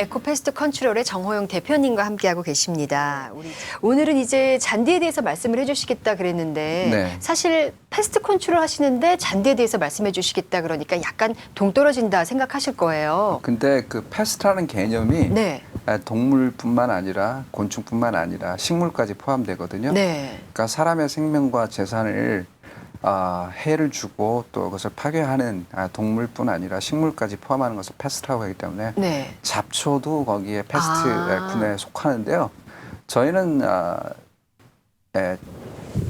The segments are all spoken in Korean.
에코패스트 컨트롤의 정호영 대표님과 함께하고 계십니다. 오늘은 이제 잔디에 대해서 말씀을 해주시겠다 그랬는데 네. 사실 패스트 컨트롤 하시는데 잔디에 대해서 말씀해 주시겠다 그러니까 약간 동떨어진다 생각하실 거예요. 근데 그 패스트라는 개념이 네. 동물뿐만 아니라 곤충뿐만 아니라 식물까지 포함되거든요. 네. 그러니까 사람의 생명과 재산을 해를 주고 또 그것을 파괴하는 동물뿐 아니라 식물까지 포함하는 것을 패스트라고 하기 때문에 네. 잡초도 거기에 패스트 군에 속하는데요. 저희는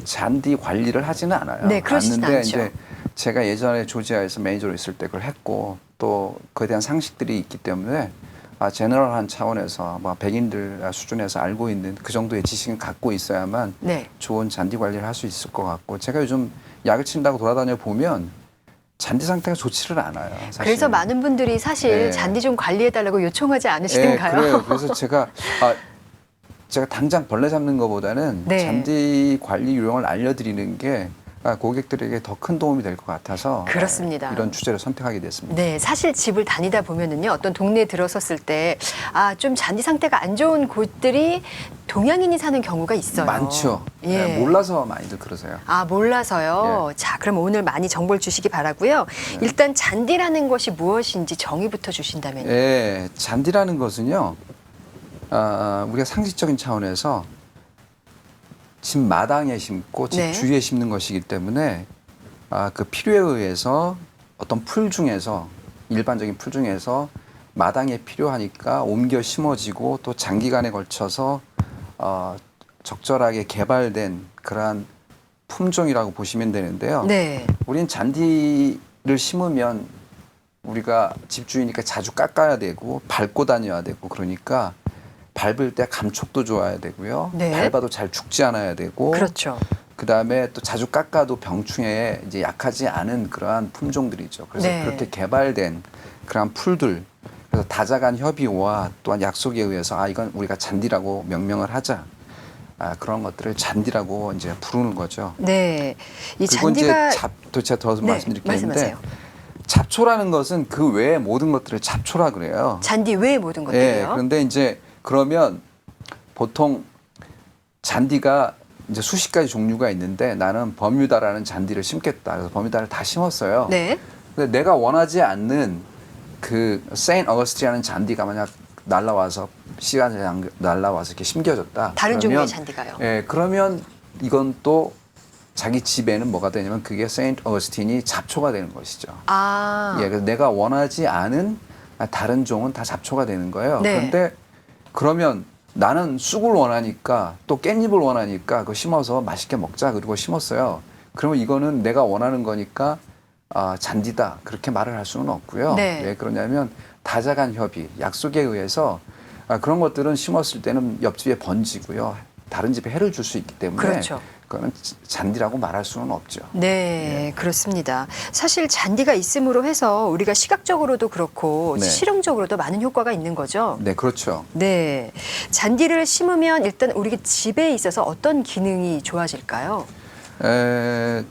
잔디 관리를 하지는 않아요. 네, 그러시진 않는데 않죠. 이제 제가 예전에 조지아에서 매니저로 있을 때 그걸 했고 또 그에 대한 상식들이 있기 때문에 제너럴한 차원에서 백인들 수준에서 알고 있는 그 정도의 지식은 갖고 있어야만 네. 좋은 잔디 관리를 할 수 있을 것 같고 제가 요즘 약을 친다고 돌아다녀 보면 잔디 상태가 좋지를 않아요. 사실. 그래서 많은 분들이 사실 네. 잔디 좀 관리해달라고 요청하지 않으시던가요? 그래요. 그래서 제가 당장 벌레 잡는 것보다는 네. 잔디 관리 요령을 알려드리는 게 고객들에게 더 큰 도움이 될 것 같아서 그렇습니다. 이런 주제를 선택하게 됐습니다. 네, 사실 집을 다니다 보면은요, 어떤 동네에 들어섰을 때, 좀 잔디 상태가 안 좋은 곳들이 동양인이 사는 경우가 있어요. 많죠. 예. 몰라서 많이들 그러세요. 몰라서요. 예. 자, 그럼 오늘 많이 정보를 주시기 바라고요. 일단 잔디라는 것이 무엇인지 정의부터 주신다면요. 예, 잔디라는 것은요, 우리가 상식적인 차원에서 집 마당에 심고 집 네. 주위에 심는 것이기 때문에 그 필요에 의해서 어떤 풀 중에서 일반적인 풀 중에서 마당에 필요하니까 옮겨 심어지고 또 장기간에 걸쳐서 적절하게 개발된 그러한 품종이라고 보시면 되는데요. 네. 우린 잔디를 심으면 우리가 집주인이니까 자주 깎아야 되고 밟고 다녀야 되고 그러니까 밟을 때 감촉도 좋아야 되고요. 네. 밟아도 잘 죽지 않아야 되고. 그렇죠. 그다음에 또 자주 깎아도 병충해에 이제 약하지 않은 그러한 품종들이죠. 그래서 네. 그렇게 개발된 그러한 풀들. 그래서 다자간 협의와 또한 약속에 의해서 이건 우리가 잔디라고 명명을 하자. 그런 것들을 잔디라고 이제 부르는 거죠. 네. 이 그리고 잔디가 이제 또 제가 더 말씀드릴 게 있는데 말씀하세요. 잡초라는 것은 그 외의 모든 것들을 잡초라 그래요. 잔디 외의 모든 것들이요. 그런데 이제 그러면 보통 잔디가 이제 수십 가지 종류가 있는데 나는 버뮤다라는 잔디를 심겠다. 그래서 버뮤다를 다 심었어요. 네. 근데 내가 원하지 않는 그 세인트 어거스틴이라는 잔디가 만약 날라와서 시간이 날라와서 이렇게 심겨졌다. 다른 종류의 그러면, 잔디가요. 그러면 이건 또 자기 집에는 뭐가 되냐면 그게 세인트 어거스틴이 잡초가 되는 것이죠. 그래서 내가 원하지 않은 다른 종은 다 잡초가 되는 거예요. 네. 그런데 그러면 나는 쑥을 원하니까 또 깻잎을 원하니까 그거 심어서 맛있게 먹자 그리고 심었어요. 그러면 이거는 내가 원하는 거니까 잔디다 그렇게 말을 할 수는 없고요. 네. 왜 그러냐면 다자간 협의, 약속에 의해서 그런 것들은 심었을 때는 옆집에 번지고요. 다른 집에 해를 줄 수 있기 때문에 그렇죠. 그거는 잔디라고 말할 수는 없죠. 네, 그렇습니다. 사실 잔디가 있음으로 해서 우리가 시각적으로도 그렇고 네. 실용적으로도 많은 효과가 있는 거죠. 네, 그렇죠. 네, 잔디를 심으면 일단 우리 집에 있어서 어떤 기능이 좋아질까요? 그러니까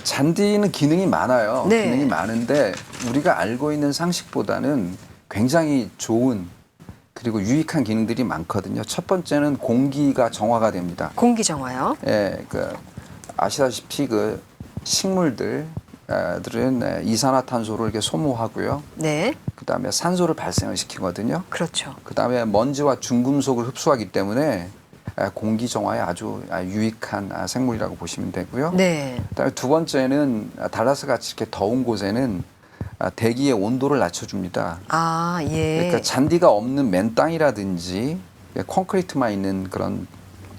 잔디는 기능이 많아요. 네. 기능이 많은데 우리가 알고 있는 상식보다는 굉장히 좋은 그리고 유익한 기능들이 많거든요. 첫 번째는 공기가 정화가 됩니다. 공기 정화요? 아시다시피 그 식물들은 이산화탄소를 이렇게 소모하고요. 네, 그다음에 산소를 발생을 시키거든요. 그렇죠. 그다음에 먼지와 중금속을 흡수하기 때문에 공기 정화에 아주 유익한 생물이라고 보시면 되고요. 네, 그다음에 두 번째는 달라스 같이 이렇게 더운 곳에는 대기의 온도를 낮춰줍니다. 예. 그러니까 잔디가 없는 맨 땅이라든지 콘크리트만 있는 그런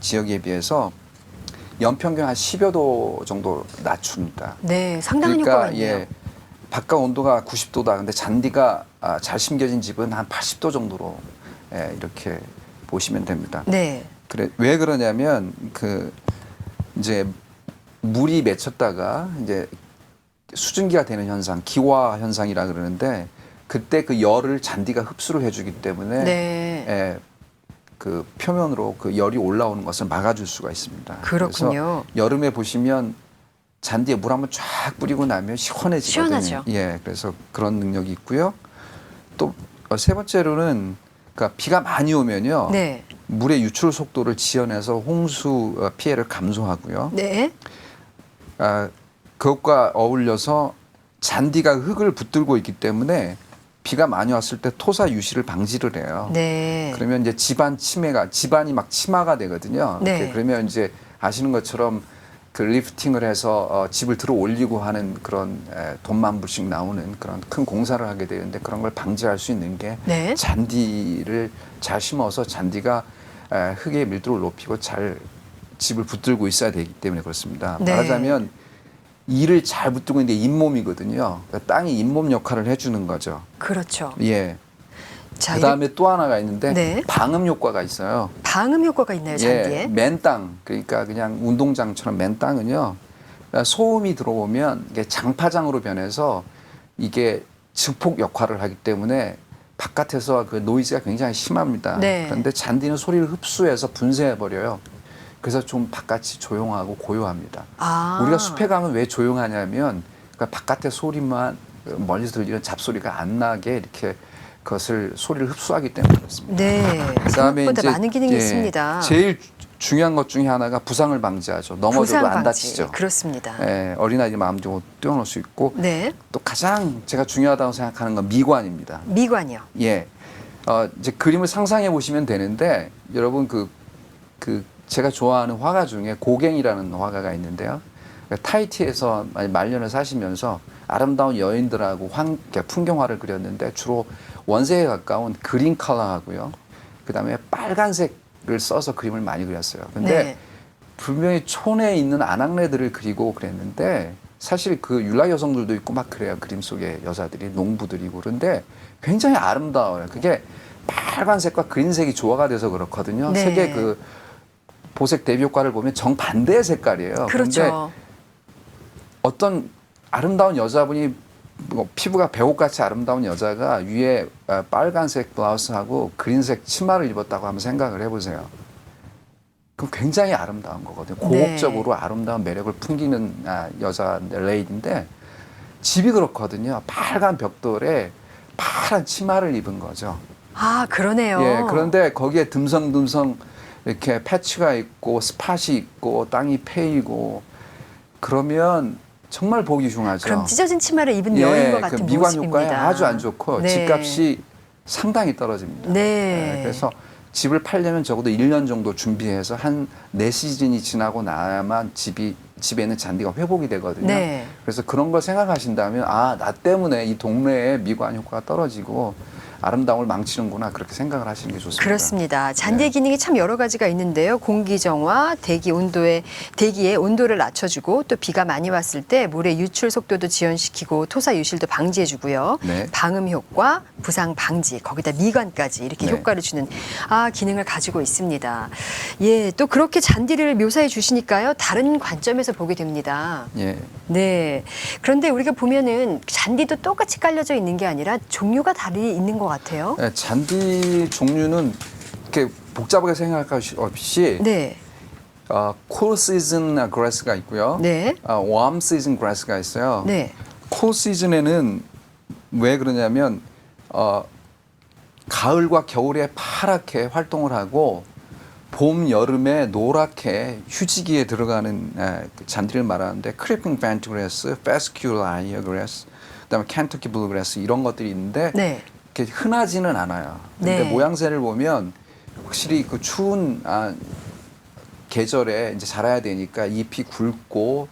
지역에 비해서 연평균 한 10여 도 정도 낮춥니다. 네, 상당한 효과가 있네요. 바깥 온도가 90도다. 근데 잔디가 잘 심겨진 집은 한 80도 정도로 이렇게 보시면 됩니다. 네, 왜 그러냐면 이제 물이 맺혔다가 이제 수증기가 되는 현상, 기화 현상이라 그러는데 그때 그 열을 잔디가 흡수를 해주기 때문에 네. 그 표면으로 그 열이 올라오는 것을 막아줄 수가 있습니다. 그렇군요. 그래서 여름에 보시면 잔디에 물 한번 쫙 뿌리고 나면 시원해지거든요. 시원하죠. 그래서 그런 능력이 있고요. 또 세 번째로는 그러니까 비가 많이 오면요. 네. 물의 유출 속도를 지연해서 홍수 피해를 감소하고요. 네. 그것과 어울려서 잔디가 흙을 붙들고 있기 때문에 비가 많이 왔을 때 토사 유실을 방지를 해요. 네. 그러면 이제 집안이 막 침하가 되거든요. 네. 그러면 이제 아시는 것처럼 그 리프팅을 해서 집을 들어 올리고 하는 그런 돈만 불씩 나오는 그런 큰 공사를 하게 되는데 그런 걸 방지할 수 있는 게 네. 잔디를 잘 심어서 잔디가 흙의 밀도를 높이고 잘 집을 붙들고 있어야 되기 때문에 그렇습니다. 네. 말하자면 이를 잘 붙들고 있는 게 잇몸이거든요. 그러니까 땅이 잇몸 역할을 해주는 거죠. 그렇죠. 예. 자, 그다음에 또 하나가 있는데 네. 방음 효과가 있어요. 방음 효과가 있나요, 잔디에? 예, 맨 땅, 그러니까 그냥 운동장처럼 맨 땅은요. 소음이 들어오면 이게 장파장으로 변해서 이게 증폭 역할을 하기 때문에 바깥에서 그 노이즈가 굉장히 심합니다. 네. 그런데 잔디는 소리를 흡수해서 분쇄해 버려요. 그래서 좀 바깥이 조용하고 고요합니다. 아. 우리가 숲에 가면 왜 조용하냐면 그러니까 바깥의 소리만 멀리서 들리는 잡소리가 안 나게 이렇게 그것을 소리를 흡수하기 때문에 그렇습니다. 네. 그다음에 생각보다 이제 많은 기능이 있습니다. 제일 중요한 것 중에 하나가 부상을 방지하죠. 넘어져도 부상 안 방지. 다치죠. 그렇습니다. 예, 어린아이들 마음대로 뛰어놀 수 있고 네. 또 가장 제가 중요하다고 생각하는 건 미관입니다. 미관이요. 예, 이제 그림을 상상해 보시면 되는데 여러분 그 제가 좋아하는 화가 중에 고갱이라는 화가가 있는데요. 타이티에서 말년을 사시면서 아름다운 여인들하고 풍경화를 그렸는데 주로 원색에 가까운 그린 컬러하고요. 그다음에 빨간색을 써서 그림을 많이 그렸어요. 근데 네. 분명히 촌에 있는 아낙네들을 그리고 그랬는데 사실 그 율라 여성들도 있고 막 그래요. 그림 속에 여자들이 농부들이고 그런데 굉장히 아름다워요. 그게 빨간색과 그린색이 조화가 돼서 그렇거든요. 네. 세계 그 보색 대비 효과를 보면 정반대의 색깔이에요. 그렇죠. 그런데 어떤 아름다운 여자분이 뭐 피부가 배옥같이 아름다운 여자가 위에 빨간색 블라우스하고 그린색 치마를 입었다고 한번 생각을 해보세요. 그럼 굉장히 아름다운 거거든요. 고혹적으로 아름다운 매력을 풍기는 여자 레이디인데 집이 그렇거든요. 빨간 벽돌에 파란 치마를 입은 거죠. 아, 그러네요. 예, 그런데 거기에 듬성듬성 이렇게 패치가 있고 스팟이 있고 땅이 패이고 그러면 정말 보기 흉하죠. 그럼 찢어진 치마를 입은 여인과 같은 그 미관 모습입니다. 효과에 아주 안 좋고 네. 집값이 상당히 떨어집니다. 네. 그래서 집을 팔려면 적어도 1년 정도 준비해서 한 4시즌이 지나고 나야만 집에 있는 잔디가 회복이 되거든요. 네. 그래서 그런 걸 생각하신다면 나 때문에 이 동네에 미관 효과가 떨어지고 아름다움을 망치는구나 그렇게 생각을 하시는 게 좋습니다. 그렇습니다. 잔디의 네. 기능이 참 여러 가지가 있는데요. 공기 정화, 대기의 온도를 낮춰주고 또 비가 많이 왔을 때 물의 유출 속도도 지연시키고 토사 유실도 방지해주고요. 네. 방음 효과, 부상 방지, 거기다 미관까지 이렇게 네. 효과를 주는 기능을 가지고 있습니다. 예, 또 그렇게 잔디를 묘사해 주시니까요. 다른 관점에서 보게 됩니다. 예. 네. 그런데 우리가 보면은 잔디도 똑같이 깔려져 있는 게 아니라 종류가 다르게 있는 것 같아요. 네, 잔디 종류는 이렇게 복잡하게 생각할 것 없이 네. 쿨 시즌 그래스가 있고요. 네. 웜 시즌 그래스가 있어요. 네. 쿨 시즌에는 왜 그러냐면 가을과 겨울에 파랗게 활동을 하고 봄, 여름에 노랗게 휴지기에 들어가는 그 잔디를 말하는데 크리핑 밴트 그래스, 패스큐라이어 그래스, 그다음에 켄터키 블루 그래스 이런 것들이 있는데 네. 이렇게 흔하지는 않아요. 근데 네. 모양새를 보면 확실히 그 추운 계절에 이제 자라야 되니까 잎이 굵고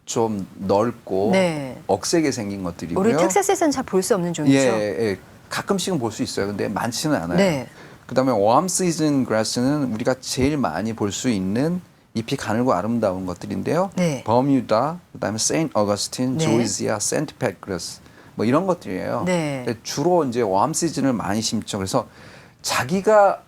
좀 넓고 네. 억세게 생긴 것들이고요. 우리 텍사스에서는 잘 볼 수 없는 종이죠. 예, 가끔씩은 볼 수 있어요. 근데 많지는 않아요. 네. 그다음에 웜 시즌 그래스는 우리가 제일 많이 볼 수 있는 잎이 가늘고 아름다운 것들인데요. 네. 버뮤다, 그다음에 세인트 어거스틴, 네. 조이지아, 센트팻 그래스 뭐 이런 것들이에요. 네. 근데 주로 이제 웜 시즌을 많이 심죠. 그래서 자기가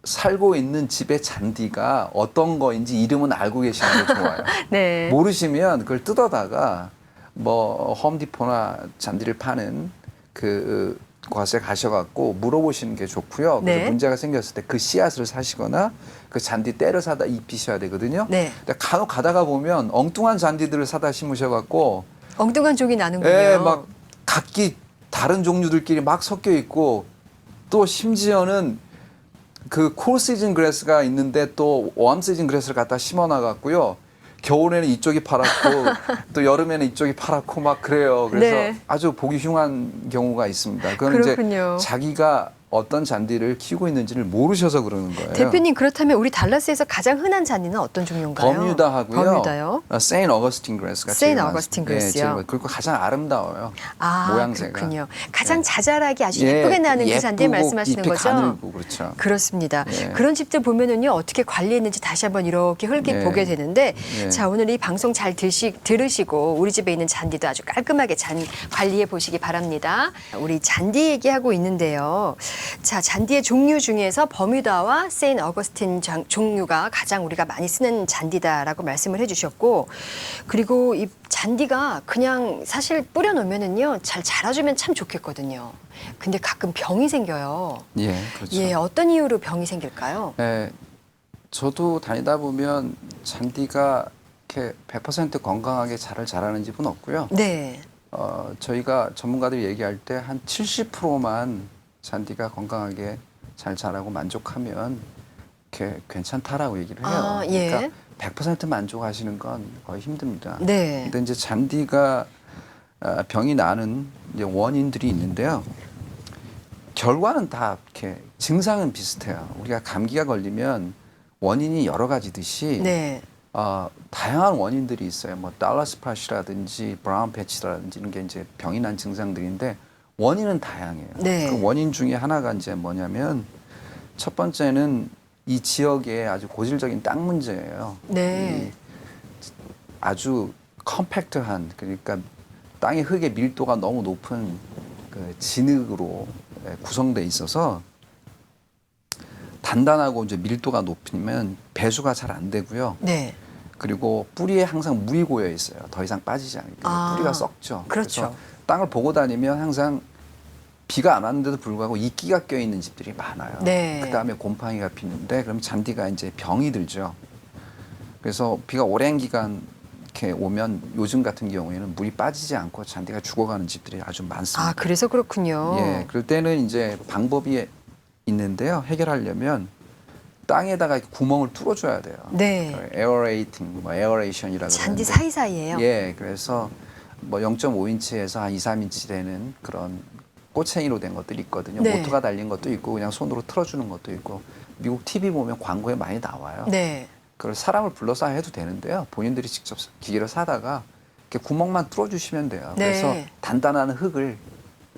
살고 있는 집의 잔디가 어떤 거인지 이름은 알고 계시는 게 좋아요. 네. 모르시면 그걸 뜯어다가 뭐 홈디포나 잔디를 파는 그 곳에 가셔갖고 물어보시는 게 좋고요. 그래서 네. 문제가 생겼을 때 그 씨앗을 사시거나 그 잔디 때려 사다 입히셔야 되거든요. 네. 근데 간혹 가다가 보면 엉뚱한 잔디들을 사다 심으셔갖고 엉뚱한 종이 나는군요. 막 각기 다른 종류들끼리 막 섞여 있고 또 심지어는 그 콜 시즌 그래스가 있는데 또 웜 시즌 그래스를 갖다 심어놔갖고요. 겨울에는 이쪽이 파랗고 또 여름에는 이쪽이 파랗고 막 그래요. 그래서 네. 아주 보기 흉한 경우가 있습니다. 그건 그렇군요. 이제 자기가 어떤 잔디를 키우고 있는지를 모르셔서 그러는 거예요. 대표님 그렇다면 우리 달라스에서 가장 흔한 잔디는 어떤 종류인가요? 버뮤다하고요. 버뮤다요. 세인 어거스틴 그래스가 세인 제일 어거스틴 많습니다. 그래스요? 제일 많- 그리고 가장 아름다워요. 아, 모양새가. 그렇군요. 가장 네. 자잘하게 아주 예쁘게 나는 그 잔디 예쁘고 말씀하시는 잎이 거죠? 가늘고 그렇죠. 그렇습니다. 예. 그런 집들 보면은요 어떻게 관리했는지 다시 한번 이렇게 훑게 예. 보게 되는데 예. 자 오늘 이 방송 잘 들으시고 우리 집에 있는 잔디도 아주 깔끔하게 관리해 보시기 바랍니다. 우리 잔디 얘기하고 있는데요. 자 잔디의 종류 중에서 버뮤다와 세인 어거스틴 종류가 가장 우리가 많이 쓰는 잔디다라고 말씀을 해주셨고 그리고 이 잔디가 그냥 사실 뿌려놓으면은요 잘 자라주면 참 좋겠거든요. 근데 가끔 병이 생겨요. 예, 그렇죠. 예, 어떤 이유로 병이 생길까요? 예, 저도 다니다 보면 잔디가 이렇게 100% 건강하게 잘 자라는 집은 없고요. 네. 저희가 전문가들이 얘기할 때 한 70%만 잔디가 건강하게 잘 자라고 만족하면 이렇게 괜찮다라고 얘기를 해요. 아, 예. 그러니까 100% 만족하시는 건 거의 힘듭니다. 네. 근데 이제 잔디가 병이 나는 이제 원인들이 있는데요. 결과는 다 이렇게 증상은 비슷해요. 우리가 감기가 걸리면 원인이 여러 가지듯이 네. 다양한 원인들이 있어요. 뭐 달러스 팟이라든지 브라운 패치라든지 이런 게 이제 병이 난 증상들인데 원인은 다양해요. 네. 그 원인 중에 하나가 이제 뭐냐면 첫 번째는 이 지역의 아주 고질적인 땅 문제예요. 네. 이 아주 컴팩트한 그러니까 땅의 흙의 밀도가 너무 높은 그 진흙으로 구성돼 있어서 단단하고 이제 밀도가 높으면 배수가 잘 안 되고요. 네. 그리고 뿌리에 항상 물이 고여 있어요. 더 이상 빠지지 않으니까 아, 뿌리가 썩죠. 그렇죠. 그래서 땅을 보고 다니면 항상 비가 안 왔는데도 불구하고 이끼가 껴 있는 집들이 많아요. 네. 그 다음에 곰팡이가 피는데 그럼 잔디가 이제 병이 들죠. 그래서 비가 오랜 기간 이렇게 오면 요즘 같은 경우에는 물이 빠지지 않고 잔디가 죽어가는 집들이 아주 많습니다. 아, 그래서 그렇군요. 예, 그럴 때는 이제 방법이 있는데요. 해결하려면 땅에다가 이렇게 구멍을 뚫어줘야 돼요. 네. 에어레이팅, 뭐 에어레이션이라고 잔디 그러는데 사이사이에요. 예, 그래서 뭐 0.5인치에서 한 2, 3인치 되는 그런 꼬챙이로 된 것들이 있거든요. 네. 모터가 달린 것도 있고 그냥 손으로 틀어주는 것도 있고 미국 TV 보면 광고에 많이 나와요. 네. 그걸 사람을 불러서 해도 되는데요. 본인들이 직접 기계를 사다가 이렇게 구멍만 뚫어주시면 돼요. 네. 그래서 단단한 흙을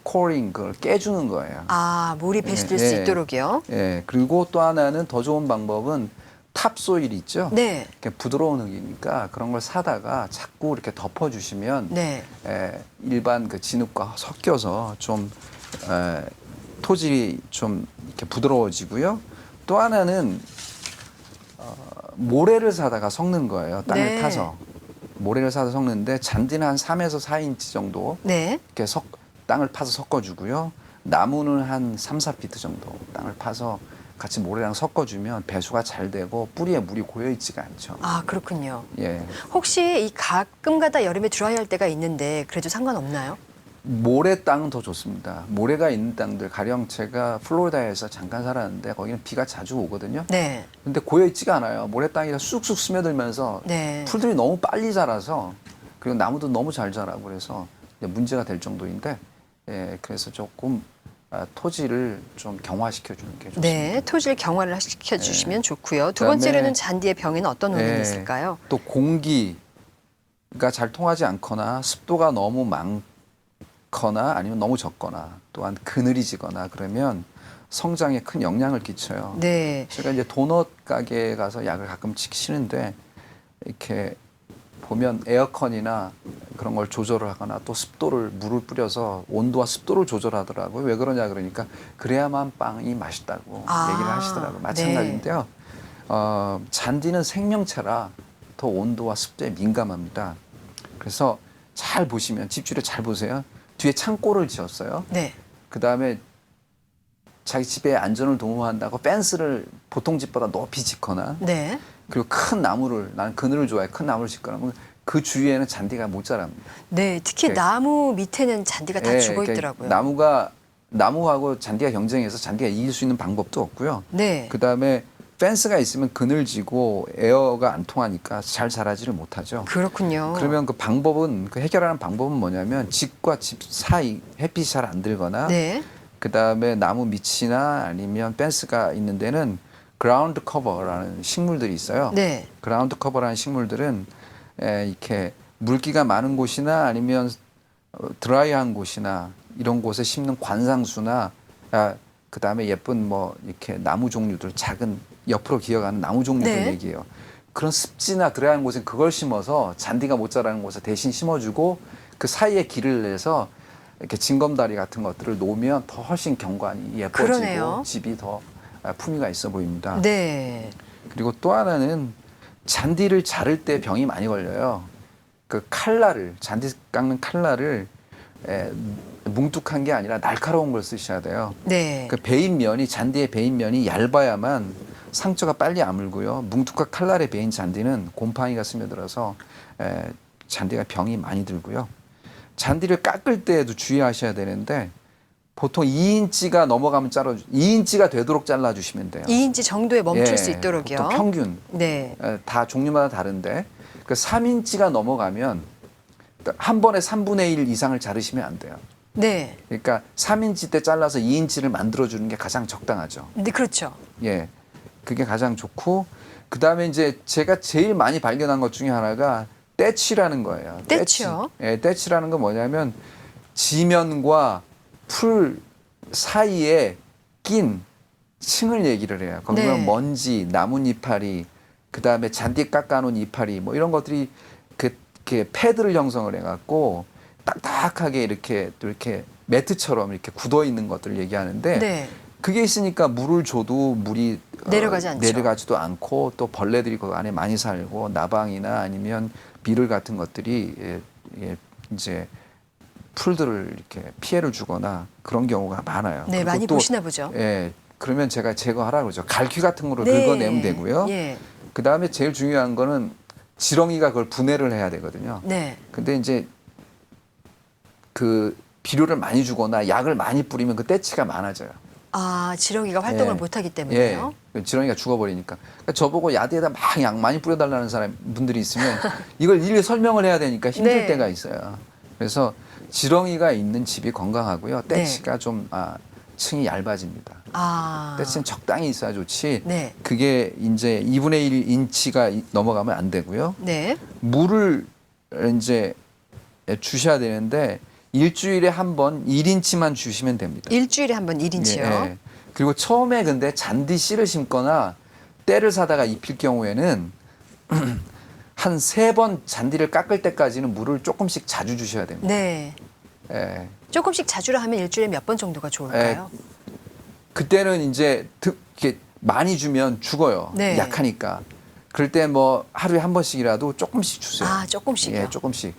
코링 그걸 깨주는 거예요. 아, 물이 배수될 예, 수 예. 있도록요. 예, 그리고 또 하나는 더 좋은 방법은 탑소일 있죠. 네. 이렇게 부드러운 흙이니까 그런 걸 사다가 자꾸 이렇게 덮어주시면 네. 일반 그 진흙과 섞여서 좀 토질이 좀 이렇게 부드러워지고요. 또 하나는 모래를 사다가 섞는 거예요. 땅을 네. 타서 모래를 사서 섞는데 잔디는 한 3에서 4인치 정도 네. 이렇게 땅을 파서 섞어주고요. 나무는 한 3, 4피트 정도 땅을 파서 같이 모래랑 섞어주면 배수가 잘 되고 뿌리에 물이 고여 있지가 않죠. 아, 그렇군요. 예, 혹시 이 가끔가다 여름에 드라이할 때가 있는데 그래도 상관없나요? 모래 땅은 더 좋습니다. 모래가 있는 땅들 가령 제가 플로리다에서 잠깐 살았는데 거기는 비가 자주 오거든요. 네. 근데 고여 있지가 않아요. 모래 땅이라 쑥쑥 스며들면서 네. 풀들이 너무 빨리 자라서 그리고 나무도 너무 잘 자라고 그래서 이제 문제가 될 정도인데 예, 그래서 조금 토지를 좀 경화시켜 주는 게 좋습니다. 네, 토질 경화를 시켜주시면 좋고요. 두 그다음에- 번째로는 잔디의 병에는 어떤 원인이 네. 있을까요? 또 공기가 잘 통하지 않거나 습도가 너무 많거나 아니면 너무 적거나 또한 그늘이 지거나 그러면 성장에 큰 영향을 끼쳐요. 네, 제가 이제 도넛 가게에 가서 약을 가끔씩 치는데 이렇게 보면 에어컨이나 그런 걸 조절을 하거나 또 습도를 물을 뿌려서 온도와 습도를 조절하더라고요. 왜 그러냐 그러니까 그래야만 빵이 맛있다고 아, 얘기를 하시더라고요. 마찬가지인데요. 잔디는 생명체라 더 온도와 습도에 민감합니다. 그래서 잘 보시면 집주를 잘 보세요. 뒤에 창고를 지었어요. 네, 그 다음에 자기 집의 안전을 도모한다고 펜스를 보통 집보다 높이 짓거나 네. 그리고 큰 나무를 나는 그늘을 좋아해 큰 나무를 짓거나 하면 그 주위에는 잔디가 못 자랍니다. 네, 특히 네. 나무 밑에는 잔디가 다 예, 죽어 그러니까 있더라고요. 나무가 나무하고 잔디가 경쟁해서 잔디가 이길 수 있는 방법도 없고요. 네. 그다음에 펜스가 있으면 그늘지고 에어가 안 통하니까 잘 자라지를 못하죠. 그렇군요. 그러면 그 방법은 그 해결하는 방법은 뭐냐면 집과 집 사이 햇빛이 잘 안 들거나 네. 그다음에 나무 밑이나 아니면 펜스가 있는 데는 그라운드 커버라는 식물들이 있어요. 네. 그라운드 커버라는 식물들은 이렇게 물기가 많은 곳이나 아니면 드라이한 곳이나 이런 곳에 심는 관상수나 그다음에 예쁜 뭐 이렇게 나무 종류들 작은 옆으로 기어가는 나무 종류들 네. 얘기예요. 그런 습지나 드라이한 곳에 그걸 심어서 잔디가 못 자라는 곳에 대신 심어주고 그 사이에 길을 내서 이렇게 징검다리 같은 것들을 놓으면 더 훨씬 경관이 예뻐지고 그러네요. 집이 더 품위가 있어 보입니다. 네. 그리고 또 하나는 잔디를 자를 때 병이 많이 걸려요. 그 칼날을 잔디 깎는 칼날을 뭉툭한 게 아니라 날카로운 걸 쓰셔야 돼요. 네. 그 베인면이 잔디의 베인면이 얇아야만 상처가 빨리 아물고요. 뭉툭한 칼날에 베인 잔디는 곰팡이가 스며들어서 잔디가 병이 많이 들고요. 잔디를 깎을 때에도 주의하셔야 되는데 보통 2인치가 넘어가면 2인치가 되도록 잘라주시면 돼요. 2인치 정도에 멈출 수 있도록요. 보통 평균 네. 다 종류마다 다른데 그 3인치가 넘어가면 한 번에 3분의 1 이상을 자르시면 안 돼요. 네. 그러니까 3인치 때 잘라서 2인치를 만들어주는 게 가장 적당하죠. 네, 그렇죠. 예, 그게 가장 좋고 그 다음에 이제 제가 제일 많이 발견한 것 중에 하나가 떼치라는 거예요. 떼치요? 예, 떼치라는 건 뭐냐면 지면과 풀 사이에 낀 층을 얘기를 해요. 거기 보면 네. 먼지, 나뭇이파리, 그 다음에 잔디 깎아놓은 이파리 뭐 이런 것들이 이렇게 패드를 형성을 해갖고 딱딱하게 이렇게 또 이렇게 매트처럼 이렇게 굳어 있는 것들을 얘기하는데 네. 그게 있으니까 물을 줘도 물이 내려가지 않죠. 내려가지도 않고 또 벌레들이 그 안에 많이 살고 나방이나 아니면 비늘 같은 것들이 이제 풀들을 이렇게 피해를 주거나 그런 경우가 많아요. 네, 그리고 많이 또, 보시나 보죠. 예, 그러면 제가 제거하라 그러죠. 갈퀴 같은 거로 네. 긁어내면 되고요. 예. 그 다음에 제일 중요한 거는 지렁이가 그걸 분해를 해야 되거든요. 네. 근데 이제 그 비료를 많이 주거나 약을 많이 뿌리면 그 떼치가 많아져요. 아, 지렁이가 활동을 예. 못하기 때문에요. 예. 지렁이가 죽어버리니까. 그러니까 저보고 야대에다 막 약 많이 뿌려달라는 분들이 있으면 이걸 일일이 설명을 해야 되니까 힘들 네. 때가 있어요. 그래서 지렁이가 있는 집이 건강하고요. 네. 떼치가 좀 층이 얇아집니다. 아. 떼치는 적당히 있어야 좋지. 네. 그게 이제 2분의 1 인치가 넘어가면 안 되고요. 네. 물을 이제 주셔야 되는데 일주일에 한 번 1인치만 주시면 됩니다. 일주일에 한 번 1인치요. 예. 그리고 처음에 근데 잔디 씨를 심거나 때를 사다가 입힐 경우에는 한 3번 잔디를 깎을 때까지는 물을 조금씩 자주 주셔야 됩니다. 네. 예. 조금씩 자주를 하면 일주일에 몇 번 정도가 좋을까요? 그때는 이제 이렇게 많이 주면 죽어요. 네. 약하니까. 그럴 때 뭐 하루에 한 번씩이라도 조금씩 주세요. 아, 조금씩요. 예, 조금씩.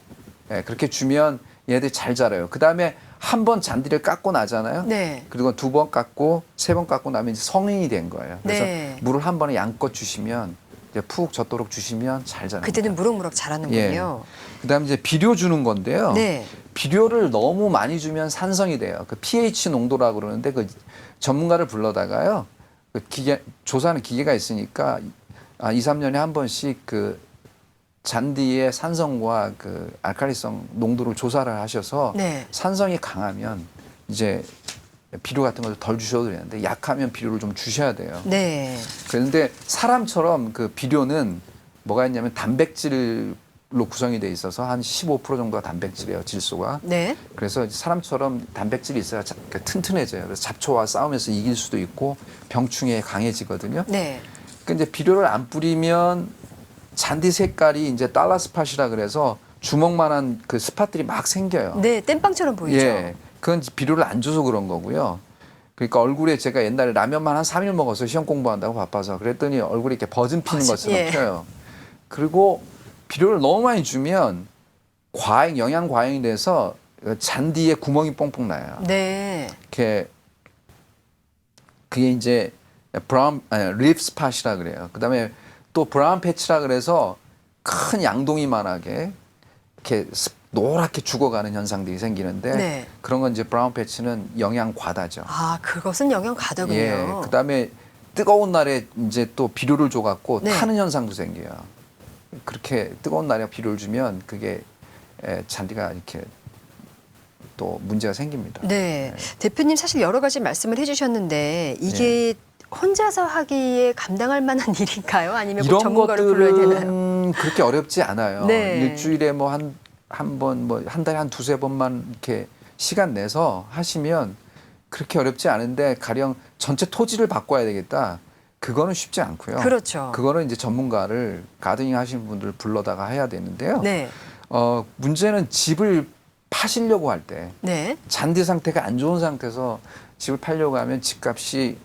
예, 그렇게 주면 얘들이 잘 자라요. 그 다음에 한 번 잔디를 깎고 나잖아요. 네. 그리고 2번 깎고 3번 깎고 나면 이제 성인이 된 거예요. 그래서 네. 물을 한 번에 양껏 주시면 이제 푹 젖도록 주시면 잘 자랍니다. 그때는 무럭무럭 자라는군요. 그다음에 이제 비료 주는 건데요. 네. 비료를 너무 많이 주면 산성이 돼요. 그 pH 농도라고 그러는데 그 전문가를 불러다가요. 그 조사하는 기계가 있으니까 2, 3년에 한 번씩 그 잔디의 산성과 그 알칼리성 농도를 조사를 하셔서 네. 산성이 강하면 이제 비료 같은 걸 덜 주셔도 되는데 약하면 비료를 좀 주셔야 돼요. 네. 그런데 사람처럼 그 비료는 뭐가 있냐면 단백질로 구성이 돼 있어서 한 15% 정도가 단백질이에요, 질소가. 네. 그래서 사람처럼 단백질이 있어야 튼튼해져요. 그래서 잡초와 싸우면서 이길 수도 있고 병충해에 강해지거든요. 네. 그러니까 이제 비료를 안 뿌리면 잔디 색깔이 이제 달러 스팟이라 그래서 주먹만한 그 스팟들이 막 생겨요. 네, 땜빵처럼 보이죠. 예, 그건 비료를 안 줘서 그런 거고요. 그러니까 얼굴에 제가 옛날에 라면만 한 3일 먹어서 시험 공부한다고 바빠서 그랬더니 얼굴이 이렇게 버진 피는 것처럼 예. 펴요. 그리고 비료를 너무 많이 주면 영양 과잉이 돼서 잔디에 구멍이 뽕뽕 나요. 네. 이렇게 그게 이제 립 스팟이라 그래요. 그다음에 또 브라운 패치라 그래서 큰 양동이만하게 이렇게 노랗게 죽어가는 현상들이 생기는데 네. 그런 건 이제 브라운 패치는 영양 과다죠. 아, 그것은 영양 과다군요. 예. 그다음에 뜨거운 날에 이제 또 비료를 줘갖고 네. 타는 현상도 생겨요. 그렇게 뜨거운 날에 비료를 주면 그게 잔디가 이렇게 또 문제가 생깁니다. 네. 대표님 사실 여러 가지 말씀을 해주셨는데 이게 혼자서 하기에 감당할 만한 일인가요? 아니면 꼭 이런 전문가를 불러야 되나요? 것들은 그렇게 어렵지 않아요. 네. 일주일에 뭐 한 번, 뭐 한 달에 한 두세 번만 이렇게 시간 내서 하시면 그렇게 어렵지 않은데 가령 전체 토지를 바꿔야 되겠다. 그거는 쉽지 않고요. 그렇죠. 그거는 이제 전문가를 가드닝 하시는 분들 불러다가 해야 되는데요. 네. 문제는 집을 파시려고 할 때 네. 잔디 상태가 안 좋은 상태에서 집을 팔려고 하면 집값이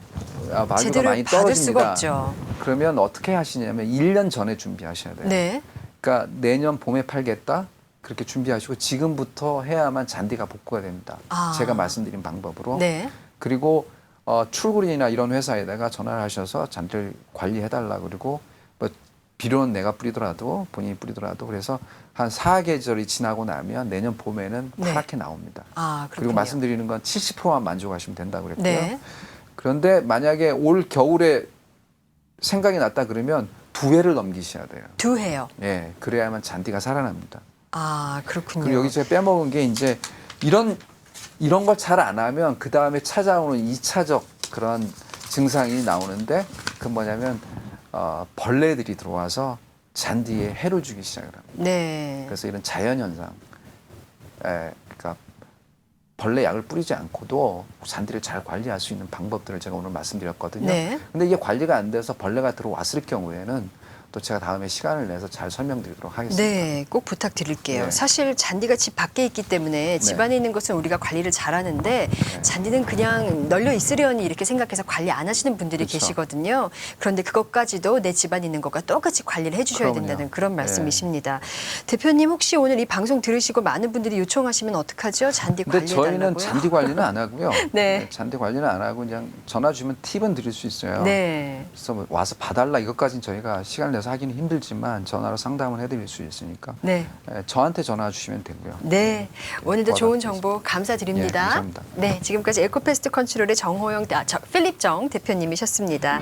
마루가 제대로 많이 받을 수가 떨어집니다. 없죠. 그러면 어떻게 하시냐면 1년 전에 준비하셔야 돼요. 네. 그러니까 내년 봄에 팔겠다. 그렇게 준비하시고 지금부터 해야만 잔디가 복구가 됩니다. 아. 제가 말씀드린 방법으로. 네. 그리고 출구리나 이런 회사에다가 전화를 하셔서 잔디를 관리해달라 그리고 뭐 비료는 내가 뿌리더라도 본인이 뿌리더라도 그래서 한 4계절이 지나고 나면 내년 봄에는 네. 파랗게 나옵니다. 아, 그렇군요. 그리고 말씀드리는 건 70%만 만족하시면 된다고 그랬고요. 네. 그런데 만약에 올 겨울에 생각이 났다 그러면 2회를 넘기셔야 돼요. 2회요. 예, 그래야만 잔디가 살아납니다. 아, 그렇군요. 그리고 여기 제가 빼먹은 게 이제 이런 걸 잘 안 하면 그 다음에 찾아오는 2차적 그런 증상이 나오는데 그 뭐냐면 벌레들이 들어와서 잔디에 해를 주기 시작을 합니다. 네. 그래서 이런 자연 현상, 그러니까 벌레 약을 뿌리지 않고도 잔디를 잘 관리할 수 있는 방법들을 제가 오늘 말씀드렸거든요. 네. 근데 이게 관리가 안 돼서 벌레가 들어왔을 경우에는 또 제가 다음에 시간을 내서 잘 설명드리도록 하겠습니다. 네, 꼭 부탁드릴게요. 네. 사실 잔디가 집 밖에 있기 때문에 집 안에 있는 것은 우리가 관리를 잘하는데 잔디는 그냥 널려 있으려니 이렇게 생각해서 관리 안 하시는 분들이 그렇죠. 계시거든요. 그런데 그것까지도 내 집안에 있는 것과 똑같이 관리를 해주셔야 그럼요. 된다는 그런 네. 말씀이십니다. 대표님 혹시 오늘 이 방송 들으시고 많은 분들이 요청하시면 어떡하죠? 잔디 근데 관리해달라고요? 저희는 잔디 관리는 안 하고요. 네. 잔디 관리는 안 하고 그냥 전화 주면 팁은 드릴 수 있어요. 네. 그래서 뭐 와서 봐달라 이것까지는 저희가 시간을 내서 하기는 힘들지만 전화로 상담을 해드릴 수 있으니까 네. 저한테 전화 주시면 되고요. 네, 오늘도 좋은 도와드리겠습니다. 정보 감사드립니다. 네, 감사합니다. 네, 지금까지 에코패스트 컨트롤의 필립 정 대표님이셨습니다.